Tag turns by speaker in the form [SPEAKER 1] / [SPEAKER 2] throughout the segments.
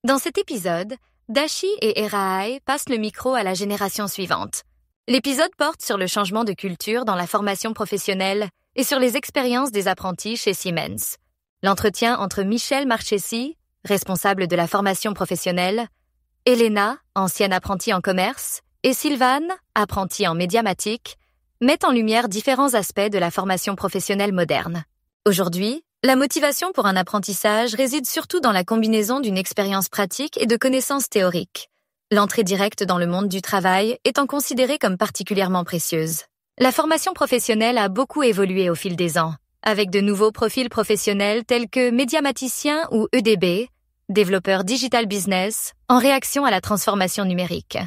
[SPEAKER 1] Dans cet épisode, Dashi et Eraai passent le micro à la génération suivante. L'épisode porte sur le changement de culture dans la formation professionnelle et sur les expériences des apprentis chez Siemens. L'entretien entre Michel Marchesi, responsable de la formation professionnelle, Elena, ancienne apprentie en commerce, et Sylvane, apprentie en médiamatique, met en lumière différents aspects de la formation professionnelle moderne. Aujourd'hui, la motivation pour un apprentissage réside surtout dans la combinaison d'une expérience pratique et de connaissances théoriques. L'entrée directe dans le monde du travail étant considérée comme particulièrement précieuse. La formation professionnelle a beaucoup évolué au fil des ans, avec de nouveaux profils professionnels tels que médiamaticien ou EDB, développeur digital business, en réaction à la transformation numérique.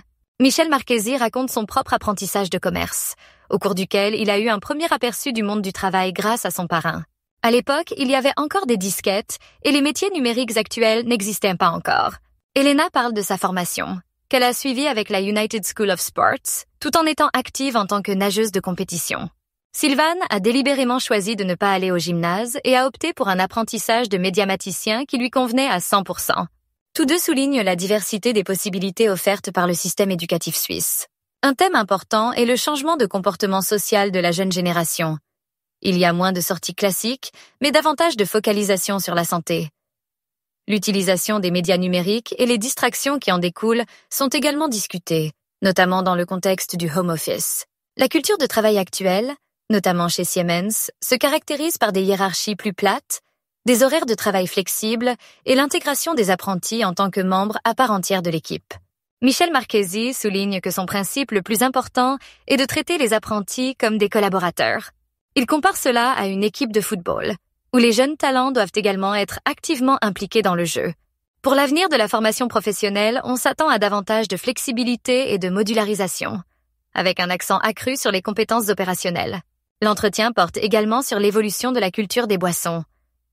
[SPEAKER 1] Michel Marchesi raconte son propre apprentissage de commerce, au cours duquel il a eu un premier aperçu du monde du travail grâce à son parrain. À l'époque, il y avait encore des disquettes et les métiers numériques actuels n'existaient pas encore. Elena parle de sa formation, qu'elle a suivie avec la United School of Sports, tout en étant active en tant que nageuse de compétition. Sylvane a délibérément choisi de ne pas aller au gymnase et a opté pour un apprentissage de médiamaticien qui lui convenait à 100%. Tous deux soulignent la diversité des possibilités offertes par le système éducatif suisse. Un thème important est le changement de comportement social de la jeune génération. Il y a moins de sorties classiques, mais davantage de focalisation sur la santé. L'utilisation des médias numériques et les distractions qui en découlent sont également discutées, notamment dans le contexte du home office. La culture de travail actuelle, notamment chez Siemens, se caractérise par des hiérarchies plus plates, des horaires de travail flexibles et l'intégration des apprentis en tant que membres à part entière de l'équipe. Michel Marchesi souligne que son principe le plus important est de traiter les apprentis comme des collaborateurs. Il compare cela à une équipe de football, où les jeunes talents doivent également être activement impliqués dans le jeu. Pour l'avenir de la formation professionnelle, on s'attend à davantage de flexibilité et de modularisation, avec un accent accru sur les compétences opérationnelles. L'entretien porte également sur l'évolution de la culture des boissons.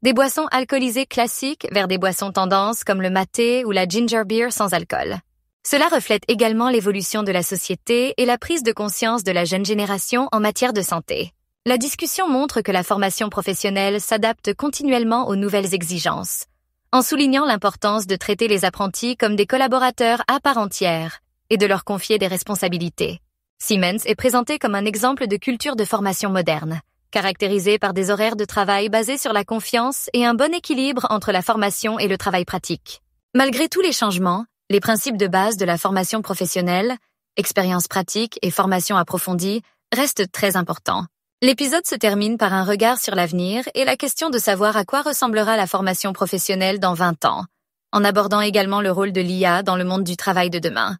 [SPEAKER 1] Des boissons alcoolisées classiques vers des boissons tendances comme le maté ou la ginger beer sans alcool. Cela reflète également l'évolution de la société et la prise de conscience de la jeune génération en matière de santé. La discussion montre que la formation professionnelle s'adapte continuellement aux nouvelles exigences, en soulignant l'importance de traiter les apprentis comme des collaborateurs à part entière et de leur confier des responsabilités. Siemens est présenté comme un exemple de culture de formation moderne, caractérisée par des horaires de travail basés sur la confiance et un bon équilibre entre la formation et le travail pratique. Malgré tous les changements, les principes de base de la formation professionnelle, expérience pratique et formation approfondie, restent très importants. L'épisode se termine par un regard sur l'avenir et la question de savoir à quoi ressemblera la formation professionnelle dans 20 ans, en abordant également le rôle de l'IA dans le monde du travail de demain.